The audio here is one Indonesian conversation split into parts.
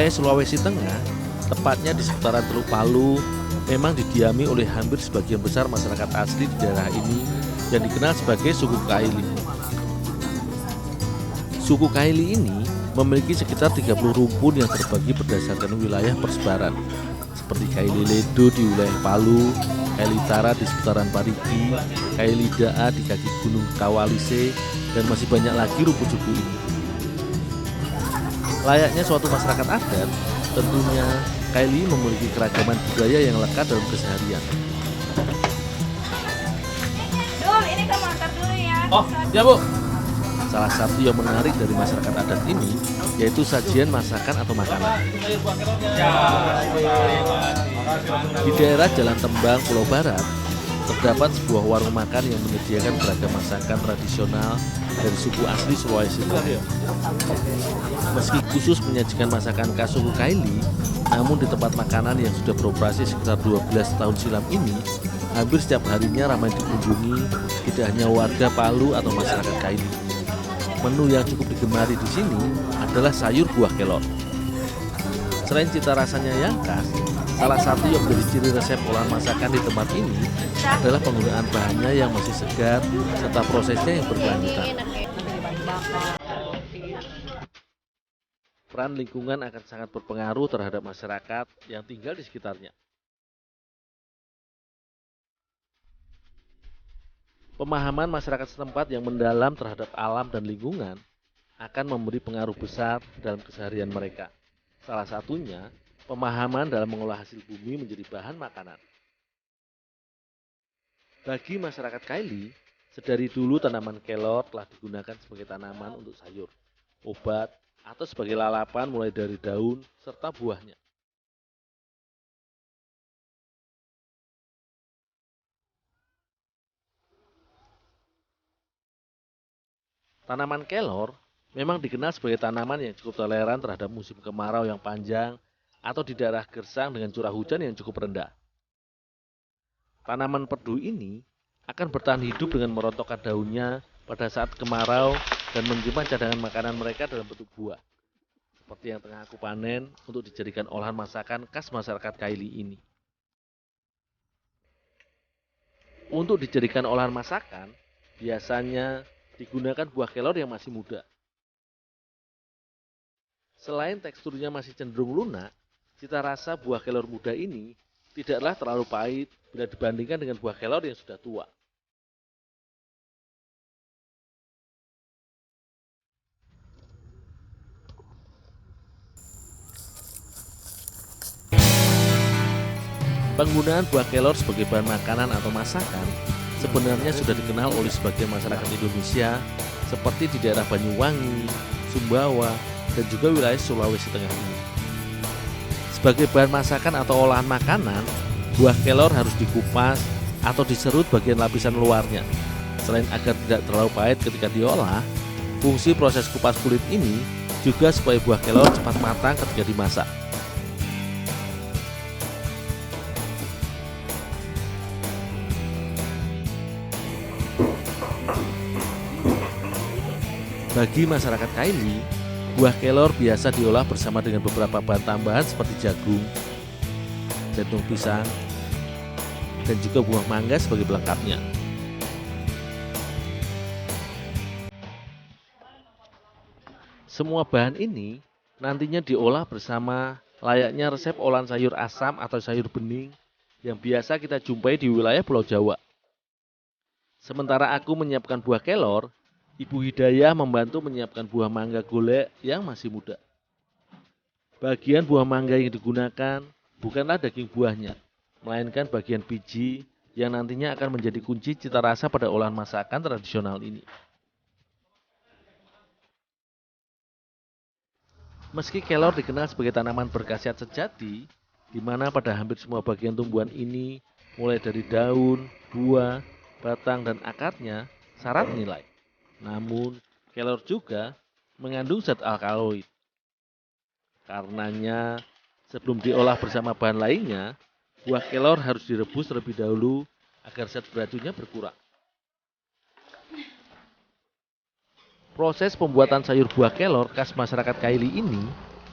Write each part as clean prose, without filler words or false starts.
Wilayah Sulawesi Tengah, tepatnya di seputaran Teluk Palu, memang didiami oleh hampir sebagian besar masyarakat asli di daerah ini yang dikenal sebagai suku Kaili. Suku Kaili ini memiliki sekitar 30 rumpun yang terbagi berdasarkan wilayah persebaran, seperti Kaili Ledo di wilayah Palu, Kaili Tara di seputaran Parigi, Kaili Daa di kaki Gunung Kawalise, dan masih banyak lagi rumpun suku ini. Layaknya suatu masyarakat adat, tentunya Kaili memiliki keragaman budaya yang lekat dalam keseharian. Dul, ini kamu antar dulu ya. Oh, ya Bu. Salah satu yang menarik dari masyarakat adat ini yaitu sajian masakan atau makanan. Di daerah Jalan Tembang, Pulau Barat, terdapat sebuah warung makan yang menyediakan beragam masakan tradisional dari suku asli Sulawesi Tengah. Meski khusus menyajikan masakan khas suku Kaili, namun di tempat makanan yang sudah beroperasi sekitar 12 tahun silam ini, hampir setiap harinya ramai dikunjungi tidak hanya warga Palu atau masyarakat Kaili. Menu yang cukup digemari di sini adalah sayur buah kelor. Selain cita rasanya yang khas, salah satu yang menjadi ciri resep olahan masakan di tempat ini adalah penggunaan bahannya yang masih segar serta prosesnya yang berkelanjutan. Peran lingkungan akan sangat berpengaruh terhadap masyarakat yang tinggal di sekitarnya. Pemahaman masyarakat setempat yang mendalam terhadap alam dan lingkungan akan memberi pengaruh besar dalam keseharian mereka. Salah satunya, pemahaman dalam mengolah hasil bumi menjadi bahan makanan. Bagi masyarakat Kaili, sedari dulu tanaman kelor telah digunakan sebagai tanaman untuk sayur, obat, atau sebagai lalapan mulai dari daun serta buahnya. Tanaman kelor memang dikenal sebagai tanaman yang cukup toleran terhadap musim kemarau yang panjang atau di daerah gersang dengan curah hujan yang cukup rendah. Tanaman perdu ini akan bertahan hidup dengan merontokkan daunnya pada saat kemarau dan menyimpan cadangan makanan mereka dalam bentuk buah, seperti yang tengah aku panen untuk dijadikan olahan masakan khas masyarakat Kaili ini. Untuk dijadikan olahan masakan, biasanya digunakan buah kelor yang masih muda. Selain teksturnya masih cenderung lunak, cita rasa buah kelor muda ini tidaklah terlalu pahit bila dibandingkan dengan buah kelor yang sudah tua. Penggunaan buah kelor sebagai bahan makanan atau masakan sebenarnya sudah dikenal oleh sebagian masyarakat Indonesia seperti di daerah Banyuwangi, Sumbawa, dan juga wilayah Sulawesi Tengah ini. Sebagai bahan masakan atau olahan makanan, buah kelor harus dikupas atau diserut bagian lapisan luarnya. Selain agar tidak terlalu pahit ketika diolah, fungsi proses kupas kulit ini juga supaya buah kelor cepat matang ketika dimasak. Bagi masyarakat Kaili, buah kelor biasa diolah bersama dengan beberapa bahan tambahan seperti jagung, jantung pisang, dan juga buah mangga sebagai pelengkapnya. Semua bahan ini nantinya diolah bersama layaknya resep olahan sayur asam atau sayur bening yang biasa kita jumpai di wilayah Pulau Jawa. Sementara aku menyiapkan buah kelor, Ibu Hidayah membantu menyiapkan buah mangga golek yang masih muda. Bagian buah mangga yang digunakan bukanlah daging buahnya, melainkan bagian biji yang nantinya akan menjadi kunci cita rasa pada olahan masakan tradisional ini. Meski kelor dikenal sebagai tanaman berkhasiat sejati, di mana pada hampir semua bagian tumbuhan ini, mulai dari daun, buah, batang, dan akarnya, syarat nilai. Namun, kelor juga mengandung zat alkaloid. Karenanya, sebelum diolah bersama bahan lainnya, buah kelor harus direbus terlebih dahulu agar zat beracunnya berkurang. Proses pembuatan sayur buah kelor khas masyarakat Kaili ini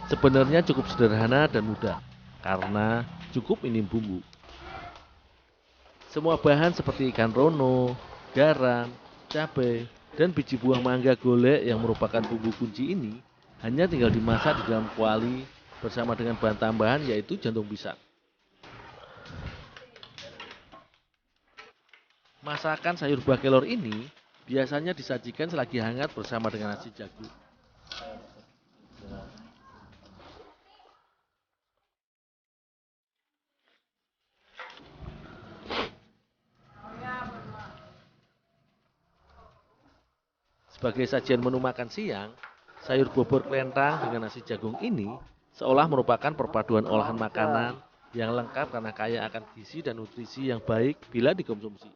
Sebenarnya cukup sederhana dan mudah, karena cukup minim bumbu. Semua bahan seperti ikan rono, garam, cabai, dan biji buah mangga golek yang merupakan bumbu kunci ini hanya tinggal dimasak di dalam kuali bersama dengan bahan tambahan yaitu jantung pisang. Masakan sayur buah kelor ini biasanya disajikan selagi hangat bersama dengan nasi jagung. Sebagai sajian menu makan siang, sayur bobor kelentang dengan nasi jagung ini seolah merupakan perpaduan olahan makanan yang lengkap karena kaya akan gizi dan nutrisi yang baik bila dikonsumsi.